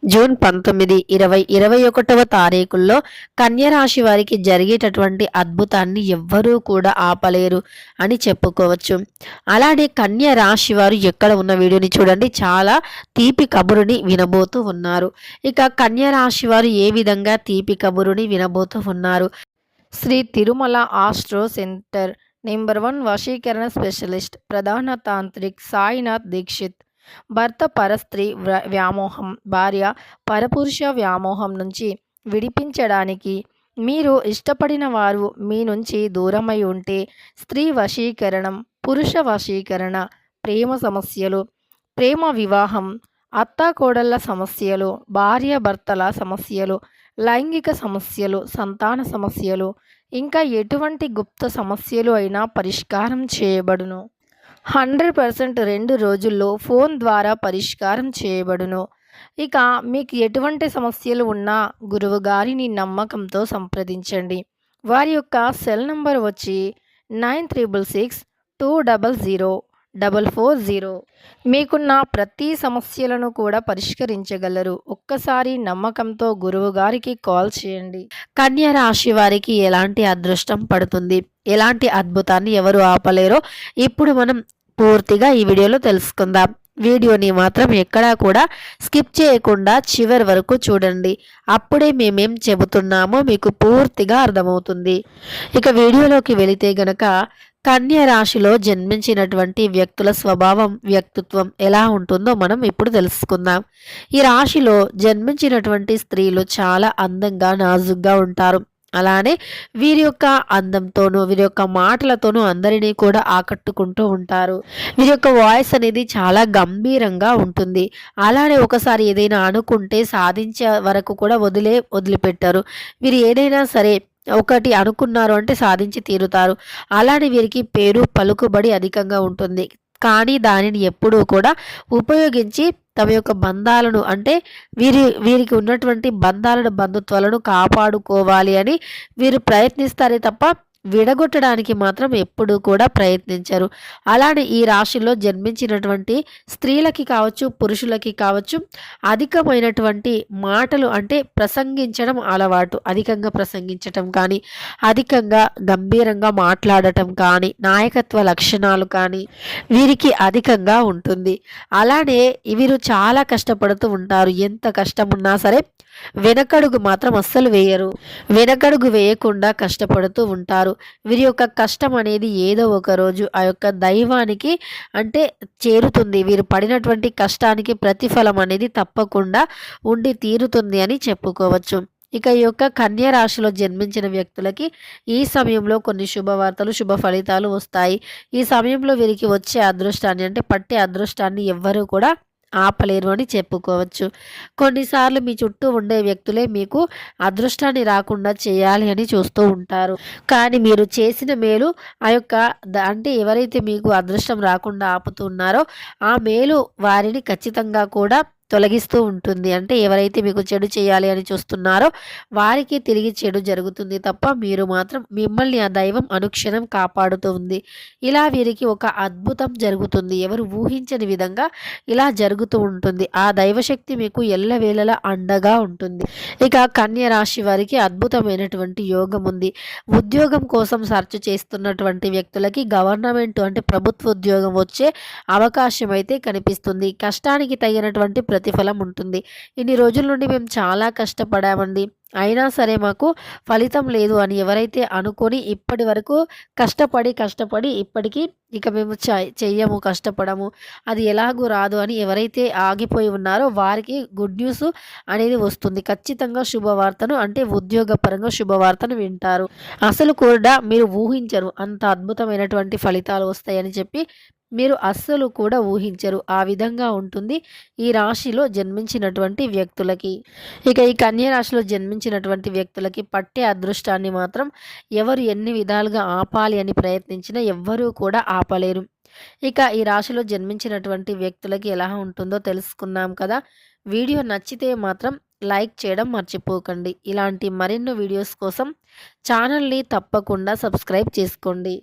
June 19, 20, 21వ తారీఖుల్లో కన్యరాశి వారికి జరిగేటటువంటి అద్భుతాన్ని ఎవ్వరూ కూడా ఆపలేరు అని చెప్పుకోవచ్చు. అలానే కన్య రాశి వారు ఎక్కడ ఉన్న వీడియోని చూడండి, చాలా తీపి కబురుని వినబోతూ ఉన్నారు. ఇక కన్య రాశి వారు ఏ విధంగా తీపి కబురుని వినబోతూ ఉన్నారు? Shri Tirumala astro centre number 1 వశీకరణ స్పెషలిస్ట్ ప్రధాన తాంత్రిక్ సాయినాథ్ దీక్షిత్. భర్త పరస్త్రీ వ్యామోహం, భార్య పరపురుష వ్యామోహం నుంచి విడిపించడానికి, మీరు ఇష్టపడిన వారు మీ నుంచి దూరమై ఉంటే స్త్రీ వశీకరణం, పురుష వశీకరణ, ప్రేమ సమస్యలు, ప్రేమ వివాహం, అత్తాకోడళ్ల సమస్యలు, భార్య భర్తల సమస్యలు, లైంగిక సమస్యలు, సంతాన సమస్యలు, ఇంకా ఎటువంటి గుప్త సమస్యలు అయినా పరిష్కారం చేయబడును. 100% 2 రోజుల్లో ఫోన్ ద్వారా పరిష్కారం చేయబడును. ఇక మీకు ఎటువంటి సమస్యలు ఉన్నా గురువు గారిని నమ్మకంతో సంప్రదించండి. వారి యొక్క సెల్ నంబర్ వచ్చి 9366200440. మీకున్న ప్రతి సమస్యలను కూడా పరిష్కరించగలరు. ఒక్కసారి నమ్మకంతో గురువు గారికి కాల్ చేయండి. కన్య రాశి వారికి ఎలాంటి అదృష్టం పడుతుంది, ఎలాంటి అద్భుతాన్ని ఎవరు ఆపలేరో ఇప్పుడు మనం పూర్తిగా ఈ వీడియోలో తెలుసుకుందాం. వీడియోని మాత్రం ఎక్కడా కూడా స్కిప్ చేయకుండా చివరి వరకు చూడండి. అప్పుడే మేమేం చెబుతున్నామో మీకు పూర్తిగా అర్థమవుతుంది. ఇక వీడియోలోకి వెళితే గనక కన్య రాశిలో జన్మించినటువంటి వ్యక్తుల స్వభావం, వ్యక్తిత్వం ఎలా ఉంటుందో మనం ఇప్పుడు తెలుసుకుందాం. ఈ రాశిలో జన్మించినటువంటి స్త్రీలు చాలా అందంగా, నాజుగ్గా ఉంటారు. అలానే వీరి యొక్క అందంతోనూ, వీరి యొక్క మాటలతోనూ అందరినీ కూడా ఆకట్టుకుంటూ ఉంటారు. వీరి యొక్క వాయిస్ అనేది చాలా గంభీరంగా ఉంటుంది. అలానే ఒకసారి ఏదైనా అనుకుంటే సాధించే వరకు కూడా వదిలిపెట్టారు. వీరు ఏదైనా సరే ఒకటి అనుకున్నారు అంటే సాధించి తీరుతారు. అలానే వీరికి పేరు, పలుకుబడి అధికంగా ఉంటుంది. కానీ దానిని ఎప్పుడూ కూడా ఉపయోగించి తమ యొక్క బంధాలను, అంటే వీరికి ఉన్నటువంటి బంధాలను, బంధుత్వాలను కాపాడుకోవాలి అని వీరు ప్రయత్నిస్తారే తప్ప విడగొట్టడానికి మాత్రం ఎప్పుడూ కూడా ప్రయత్నించరు. అలానే ఈ రాశిలో జన్మించినటువంటి స్త్రీలకి కావచ్చు, పురుషులకి కావచ్చు, అధికమైనటువంటి మాటలు, అంటే ప్రసంగించడం అలవాటు. అధికంగా ప్రసంగించటం కానీ, అధికంగా గంభీరంగా మాట్లాడటం కానీ, నాయకత్వ లక్షణాలు కానీ వీరికి అధికంగా ఉంటుంది. అలానే వీరు చాలా కష్టపడుతూ ఉంటారు. ఎంత కష్టమున్నా సరే వెనకడుగు మాత్రం అస్సలు వేయరు. వెనకడుగు వేయకుండా కష్టపడుతూ ఉంటారు. వీరి యొక్క కష్టం అనేది ఏదో ఒక రోజు ఆ యొక్క దైవానికి అంటే చేరుతుంది. వీరు పడినటువంటి కష్టానికి ప్రతిఫలం అనేది తప్పకుండా ఉండి తీరుతుంది అని చెప్పుకోవచ్చు. ఇక ఈ యొక్క కన్య రాశిలో జన్మించిన వ్యక్తులకి ఈ సమయంలో కొన్ని శుభవార్తలు, శుభ ఫలితాలు వస్తాయి. ఈ సమయంలో వీరికి వచ్చే అదృష్టాన్ని, అంటే పట్టే అదృష్టాన్ని ఎవ్వరూ కూడా ఆపలేరు అని చెప్పుకోవచ్చు. కొన్నిసార్లు మీ చుట్టూ ఉండే వ్యక్తులే మీకు అదృష్టాన్ని రాకుండా చేయాలి అని చూస్తూ ఉంటారు. కానీ మీరు చేసిన మేలు ఆ యొక్క అంటే ఎవరైతే మీకు అదృష్టం రాకుండా ఆపుతున్నారో ఆ మేలు వారిని ఖచ్చితంగా కూడా తొలగిస్తూ ఉంటుంది. అంటే ఎవరైతే మీకు చెడు చేయాలి అని చూస్తున్నారో వారికి తిరిగి చెడు జరుగుతుంది తప్ప మీరు మాత్రం, మిమ్మల్ని ఆ దైవం అనుక్షణం కాపాడుతూ ఉంది. ఇలా వీరికి ఒక అద్భుతం జరుగుతుంది. ఎవరు ఊహించని విధంగా ఇలా జరుగుతూ ఉంటుంది. ఆ దైవశక్తి మీకు ఎల్లవేళలా అండగా ఉంటుంది. ఇక కన్య రాశి వారికి అద్భుతమైనటువంటి యోగం ఉంది. ఉద్యోగం కోసం సెర్చ్ చేస్తున్నటువంటి వ్యక్తులకి గవర్నమెంట్, అంటే ప్రభుత్వ ఉద్యోగం వచ్చే అవకాశం అయితే కనిపిస్తుంది. కష్టానికి తగినటువంటి ప్రతిఫలం ఉంటుంది. ఇన్ని రోజుల నుండి మేము చాలా కష్టపడామండి, అయినా సరే మాకు ఫలితం లేదు అని ఎవరైతే అనుకొని ఇప్పటి వరకు కష్టపడి ఇప్పటికీ ఇక మేము చెయ్యము, కష్టపడము, అది ఎలాగూ రాదు అని ఎవరైతే ఆగిపోయి ఉన్నారో వారికి గుడ్ న్యూస్ అనేది వస్తుంది. ఖచ్చితంగా శుభవార్తను, అంటే ఉద్యోగపరంగా శుభవార్తను వింటారు. అసలు కూడా మీరు ఊహించరు అంత అద్భుతమైనటువంటి ఫలితాలు వస్తాయని చెప్పి మీరు అస్సలు కూడా ఊహించరు. ఆ విధంగా ఉంటుంది ఈ రాశిలో జన్మించినటువంటి వ్యక్తులకి. ఇక ఈ కన్య రాశిలో జన్మించినటువంటి వ్యక్తులకి పట్టే అదృష్టాన్ని మాత్రం ఎవరు ఎన్ని విధాలుగా ఆపాలి అని ప్రయత్నించినా ఎవ్వరూ కూడా ఆపలేరు. ఇక ఈ రాశిలో జన్మించినటువంటి వ్యక్తులకి ఎలా ఉంటుందో తెలుసుకున్నాం కదా. వీడియో నచ్చితే మాత్రం లైక్ చేయడం మర్చిపోకండి. ఇలాంటి మరిన్ని వీడియోస్ కోసం ఛానల్ని తప్పకుండా సబ్స్క్రైబ్ చేసుకోండి.